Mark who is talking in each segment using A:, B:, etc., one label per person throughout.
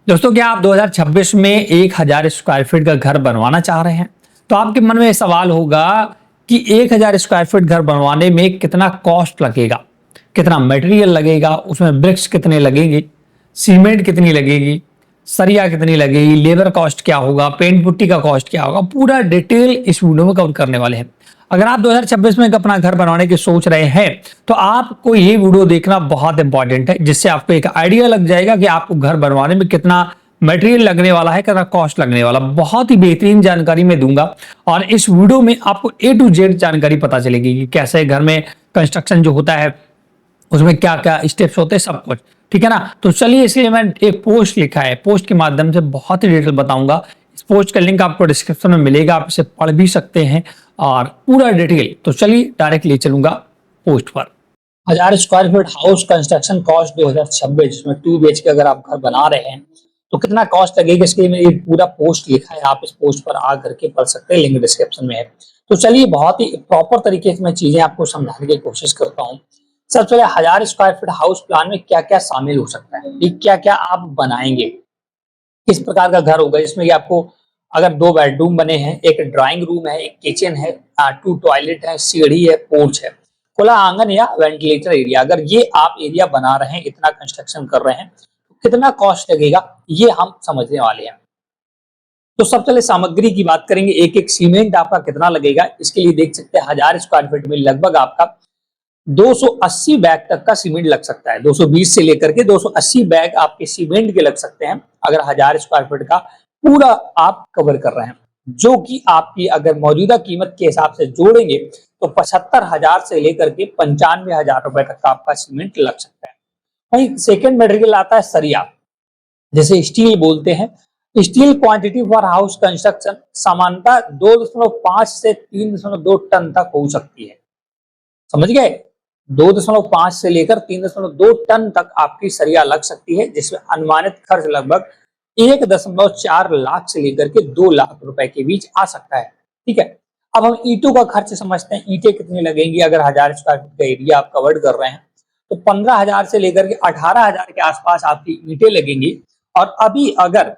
A: दोस्तों, क्या आप 2026 में 1000 स्क्वायर फीट का घर बनवाना चाह रहे हैं? तो आपके मन में सवाल होगा कि 1000 स्क्वायर फीट घर बनवाने में कितना कॉस्ट लगेगा, कितना मटेरियल लगेगा, उसमें ब्रिक्स कितने लगेंगे, सीमेंट कितनी लगेगी, सरिया कितनी लगेगी, लेबर कॉस्ट क्या होगा, पेंट पुट्टी का कॉस्ट क्या होगा, पूरा डिटेल इस वीडियो में कवर करने वाले हैं। अगर आप 2026 में अपना घर बनाने की सोच रहे हैं तो आपको ये वीडियो देखना बहुत इंपॉर्टेंट है, जिससे आपको एक आइडिया लग जाएगा कि आपको घर बनवाने में कितना मटेरियल लगने वाला है, कितना कॉस्ट लगने वाला। बहुत ही बेहतरीन जानकारी मैं दूंगा और इस वीडियो में आपको A to Z जानकारी पता चलेगी कि कैसे घर में कंस्ट्रक्शन जो होता है उसमें क्या क्या स्टेप्स होते हैं, सब कुछ। ठीक है ना। तो चलिए, इसलिए मैं एक पोस्ट लिखा है, पोस्ट के माध्यम से बहुत ही डिटेल बताऊंगा। इस पोस्ट का लिंक आपको डिस्क्रिप्शन में मिलेगा, आप इसे पढ़ भी सकते हैं और पूरा डिटेल। तो चलिए डायरेक्ट ले चलूंगा पोस्ट पर। 1000 square feet house construction cost 2026, जिसमें 2 BHK अगर आप घर बना रहे हैं तो कितना कॉस्ट लगेगा, इसके लिए मैंने एक पूरा पोस्ट लिखा है। आप इस पोस्ट पर आ करके पढ़ सकते हैं, लिंक डिस्क्रिप्शन में है। तो चलिए, बहुत ही प्रॉपर तरीके से मैं चीजें आपको समझाने की कोशिश करता हूँ। सबसे पहले 1000 स्क्वायर फीट हाउस प्लान में क्या क्या शामिल हो सकता है, क्या क्या आप बनाएंगे, किस प्रकार का घर होगा। इसमें आपको अगर 2 बेडरूम बने हैं, एक ड्राइंग रूम है, एक किचन है, 2 टॉयलेट है, सीढ़ी है, पोर्च है, खुला आंगन या वेंटिलेटर एरिया, अगर ये आप एरिया बना रहे हैं, इतना कंस्ट्रक्शन कर रहे हैं तो कितना कॉस्ट लगेगा, ये हम समझने वाले हैं। तो सबसे पहले सामग्री की बात करेंगे। एक एक सीमेंट आपका कितना लगेगा, इसके लिए देख सकते हैं 1000 स्क्वायर फीट में लगभग आपका 280 बैग तक का सीमेंट लग सकता है। 220 से लेकर के 280 बैग आपके सीमेंट के लग सकते हैं अगर 1000 स्क्वायर फीट का पूरा आप कवर कर रहे हैं, जो कि आपकी अगर मौजूदा कीमत के हिसाब से जोड़ेंगे तो 75,000 से लेकर के 95,000 रुपए तक का आपका सीमेंट लग सकता है। वहीं सेकेंड मटेरियल आता है सरिया, जैसे स्टील बोलते हैं। Steel quantity for house construction सामान्यतः 2.5 से 3.2 टन तक हो सकती है। समझ गए? 2.5 से लेकर 3.2 टन तक आपकी सरिया लग सकती है, जिसमें अनुमानित खर्च लगभग 1.4 लाख से लेकर के 2 लाख रुपए के बीच आ सकता है। ठीक है। अब हम ईंटों का खर्च समझते हैं। ईंटें कितनी लगेंगी, अगर 1000 स्क्वायर फीट का एरिया आप कवर कर रहे हैं तो 15,000 से लेकर के 18,000 के आसपास आपकी ईंटें लगेंगी। और अभी अगर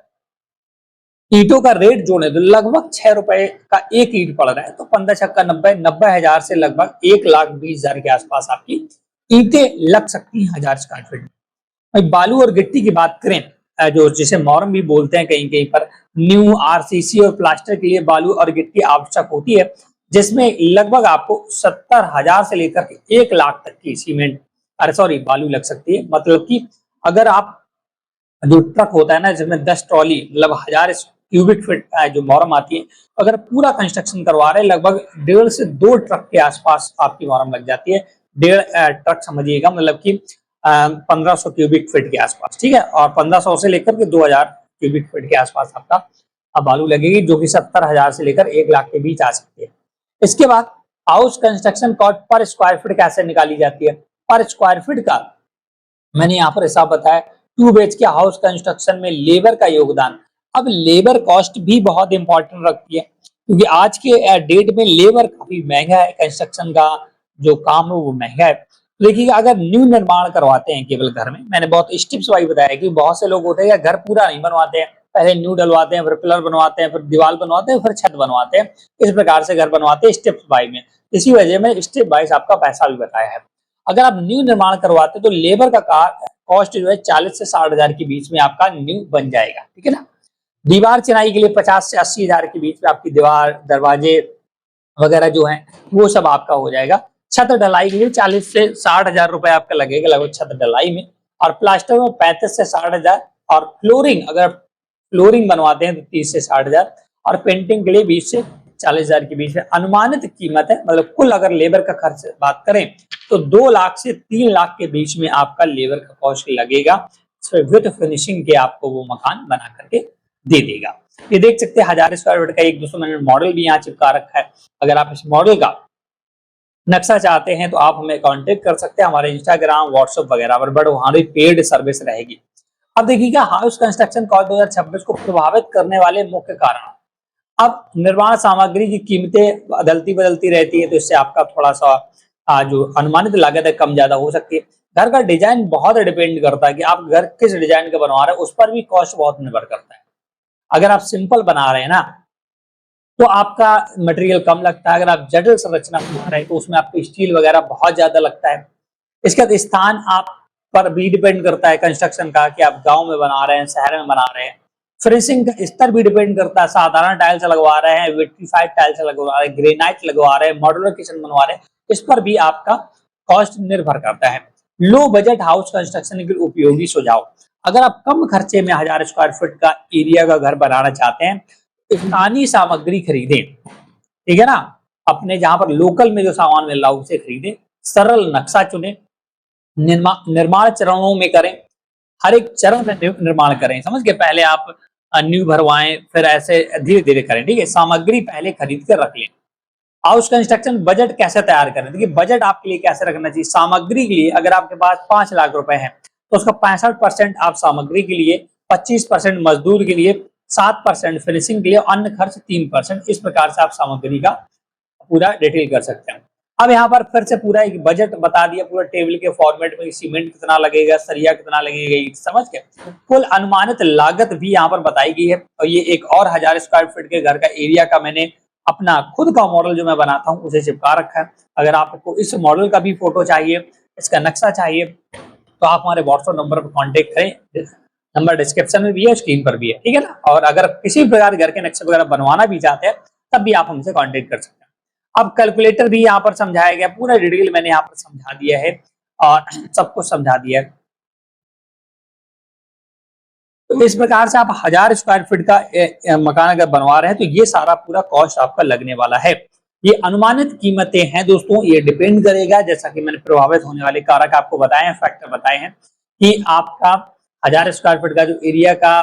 A: ईंटों का रेट जोड़े तो लगभग 6 रुपए का एक ईंट पड़ रहा है, तो 15 छक्का 90,000 से लगभग 1,20,000 के आसपास आपकी ईंटें लग सकती हैं 1000 स्क्वायर फीट में। बालू और गिट्टी की बात करें, जो जिसे मॉर्म भी बोलते हैं कहीं कहीं पर, न्यू RCC और प्लास्टर के लिए बालू और गिट्टी आवश्यक होती है, जिसमें लगभग आपको 70,000 से लेकर के 1 लाख तक की सीमेंट बालू लग सकती है। मतलब कि अगर आप जो ट्रक होता है ना, जिसमें 10 ट्रॉली मतलब 1000 क्यूबिक फीट जो मॉरम आती है, अगर पूरा कंस्ट्रक्शन करवा रहे हैं लगभग 1.5 से 2 ट्रक के आसपास आपकी मॉरम लग जाती है। 1.5 ट्रक समझिएगा, मतलब कि 1500 क्यूबिक फीट के आसपास। ठीक है। और 1500 से लेकर के 2000 क्यूबिक फीट के आसपास आपका बालू लगेगी, जो कि 70,000 से लेकर 1 लाख के बीच आ सकती है। इसके बाद house construction cost per square feet कैसे निकाली जाती है। पर स्क्वायर फीट का मैंने यहाँ पर हिसाब बताया। 2 BHK हाउस कंस्ट्रक्शन में लेबर का योगदान, अब लेबर कॉस्ट भी बहुत इंपॉर्टेंट रखती है, क्योंकि आज के डेट में लेबर काफी महंगा है, कंस्ट्रक्शन का जो काम है वो महंगा है। तो देखिए, अगर न्यू निर्माण करवाते हैं केवल घर में, मैंने बहुत स्टेप्स वाइज बताया कि बहुत से लोग होते हैं घर पूरा नहीं बनवाते हैं, पहले न्यू डलवाते हैं, फिर पिलर बनवाते हैं, फिर दीवार बनवाते हैं, फिर छत बनवाते हैं। इस प्रकार से घर बनवाते हैं स्टेप्स वाइज में। इसी वजह में स्टेप वाइज आपका पैसा भी बताया है। अगर आप न्यू निर्माण करवाते तो लेबर का कॉस्ट जो है 40 से 60,000 के बीच में आपका न्यू बन जाएगा। ठीक है ना। दीवार चिनाई के लिए 50 से 80,000 के बीच में आपकी दीवार, दरवाजे वगैरह जो है वो सब आपका हो जाएगा। छत ढलाई के लिए 40 से 60,000 रुपए आपका लगेगा लगभग छत ढलाई में, और प्लास्टर में 35 से 60,000, और फ्लोरिंग अगर फ्लोरिंग बनवाते हैं तो 30 से 60,000, और पेंटिंग के लिए 20 से 40,000 के बीच में अनुमानित कीमत है। मतलब कुल अगर लेबर का खर्च बात करें तो 2 लाख से 3 लाख के बीच में आपका लेबर का कॉस्ट लगेगा। विद फिनिशिंग के आपको वो मकान बना करके दे देगा। ये देख सकते हैं 1000 स्क्वायर फीट का एक 200 मिनट मॉडल भी यहाँ चिपका रखा है। अगर आप इस मॉडल का नक्शा चाहते हैं तो आप हमें कांटेक्ट कर सकते हैं हमारे इंस्टाग्राम, व्हाट्सएप वगैरह पर, बट वहां भी पेड सर्विस रहेगी। अब देखिएगा, हाउस कंस्ट्रक्शन कॉस्ट 2026 को प्रभावित करने वाले मुख्य कारण। अब निर्माण सामग्री की कीमतें बदलती रहती है, तो इससे आपका थोड़ा सा जो अनुमानित लागत है कम ज्यादा हो सकती है। घर का डिजाइन बहुत डिपेंड करता है कि आप घर किस डिजाइन का बनवा रहे हैं, उस पर भी कॉस्ट बहुत निर्भर करता है। अगर आप सिंपल बना रहे हैं ना तो आपका मटेरियल कम लगता है, अगर आप जटिल संरचना बना रहे हैं तो उसमें आपको स्टील वगैरह बहुत ज्यादा लगता है। इसके बाद स्थान आप पर भी डिपेंड करता है कंस्ट्रक्शन का, कि आप गांव में बना रहे हैं, शहर में बना रहे हैं। फिनिशिंग का स्तर भी डिपेंड करता है, साधारण टाइल्स लगवा रहे हैं, विट्रीफाइड टाइल्स लगवा रहे हैं, ग्रेनाइट लगवा रहे हैं, मॉड्यूलर किचन बनवा रहे हैं, इस पर भी आपका कॉस्ट निर्भर करता है। लो बजट हाउस कंस्ट्रक्शन के उपयोगी सुझाव, अगर आप कम खर्चे में 1000 स्क्वायर फीट का एरिया का घर बनाना चाहते हैं, स्थानीय सामग्री खरीदें, ठीक है ना, अपने जहां पर लोकल में जो सामान मिल रहा है उसे खरीदें, सरल नक्शा चुने, निर्माण चरणों में करें, हर एक चरण में निर्माण करें, समझ के पहले आप नींव भरवाएं, फिर ऐसे धीरे धीरे करें, ठीक है। सामग्री पहले खरीद कर रख लें। हाउस कंस्ट्रक्शन बजट कैसे तैयार करें, देखिए बजट आपके लिए कैसे रखना चाहिए। सामग्री के लिए अगर आपके पास 5 लाख रुपए है तो उसका 65% आप सामग्री के लिए, 25% मजदूर के लिए, 7% फिनिशिंग के लिए, अन्य खर्च 3%, इस प्रकार से आप सामग्री का पूरा डिटेल कर सकते हैं। अब यहाँ पर फिर से पूरा एक बजट बता दिया, पूरा टेबल के फॉर्मेट में, सीमेंट कितना लगेगा, सरिया कितना लगेगा, समझ के कुल अनुमानित लागत भी यहाँ पर बताई गई है। और ये एक और 1000 स्क्वायर फीट के घर का एरिया का मैंने अपना खुद का मॉडल जो मैं बनाता हूँ उसे चिपका रखा है। अगर आपको इस मॉडल का भी फोटो चाहिए, इसका नक्शा चाहिए, तो आप हमारे व्हाट्सएप नंबर पर कॉन्टेक्ट करें, नंबर डिस्क्रिप्शन में भी है, स्क्रीन पर भी है, ठीक है ना। और अगर किसी प्रकार घर के नक्शे वगैरह बनवाना भी चाहते हैं तब भी आप हमसे कॉन्टेक्ट कर सकते हैं। अब कैलकुलेटर भी यहाँ पर समझाया गया, पूरा डिटेल मैंने यहाँ पर समझा दिया है और सब कुछ समझा दिया है। तो इस प्रकार से आप 1000 स्क्वायर फीट का मकान अगर बनवा रहे हैं तो ये सारा पूरा कॉस्ट आपका लगने वाला है। ये अनुमानित कीमतें हैं दोस्तों, ये डिपेंड करेगा, जैसा कि मैंने प्रभावित होने वाले कारक आपको बताए हैं, फैक्टर बताए हैं, कि आपका 1000 स्क्वायर फीट का जो एरिया का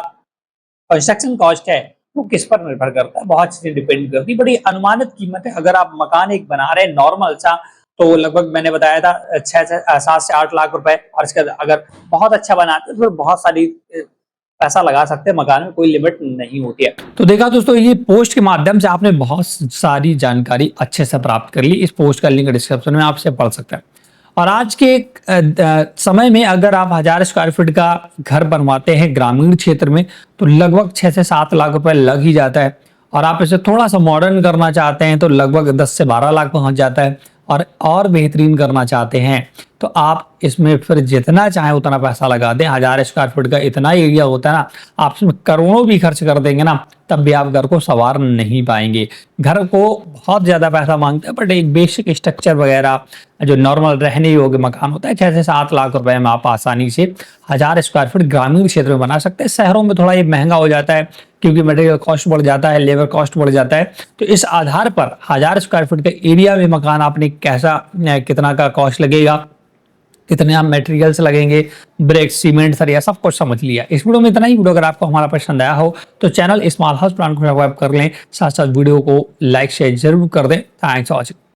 A: कंस्ट्रक्शन कॉस्ट है वो किस पर निर्भर करता है, बहुत चीजें डिपेंड करती है। बड़ी अनुमानित कीमत है। अगर आप मकान एक बना रहे हैं नॉर्मल सा, तो लगभग मैंने बताया था 7 से 8 लाख रुपए, और इसके अगर बहुत अच्छा बनाते हैं तो बहुत सारी पैसा लगा सकते हैं, मकान में कोई लिमिट नहीं होती है। तो देखा दोस्तों, ये पोस्ट के माध्यम से आपने बहुत सारी जानकारी अच्छे से प्राप्त कर ली। इस पोस्ट का लिंक डिस्क्रिप्शन में आपसे पढ़ सकते हैं। और आज के समय में अगर आप 1000 स्क्वायर फीट का घर बनवाते हैं ग्रामीण क्षेत्र में तो लगभग 6 से 7 लाख रुपए लग ही जाता है। और आप इसे थोड़ा सा मॉडर्न करना चाहते हैं तो लगभग 10 से 12 लाख पहुंच जाता है। और बेहतरीन करना चाहते हैं तो आप इसमें फिर जितना चाहे उतना पैसा लगा दें। 1000 स्क्वायर फीट का इतना एरिया होता है ना, आप इसमें करोड़ों भी खर्च कर देंगे ना, तब भी आप घर को संवार नहीं पाएंगे। घर को बहुत ज्यादा पैसा मांगते हैं, बट एक बेसिक स्ट्रक्चर वगैरह जो नॉर्मल रहने योग्य मकान होता है 6 से 7 लाख रुपए में आप आसानी से 1000 स्क्वायर फीट ग्रामीण क्षेत्र में बना सकते हैं। शहरों में थोड़ा ये महंगा हो जाता है क्योंकि मटेरियल कॉस्ट बढ़ जाता है, लेबर कॉस्ट बढ़ जाता है। तो इस आधार पर 1000 स्क्वायर फीट के एरिया में मकान आपने कैसा, कितना का कॉस्ट लगेगा, कितने आप मटेरियल्स लगेंगे, ब्रिक, सीमेंट, सरिया, सब कुछ समझ लिया। इस वीडियो में इतना ही। वीडियो अगर आपको हमारा पसंद आया हो तो चैनल स्मॉल हाउस प्लान को सब्सक्राइब कर लें, साथ साथ वीडियो को लाइक शेयर जरूर कर दें। Thanks for watching.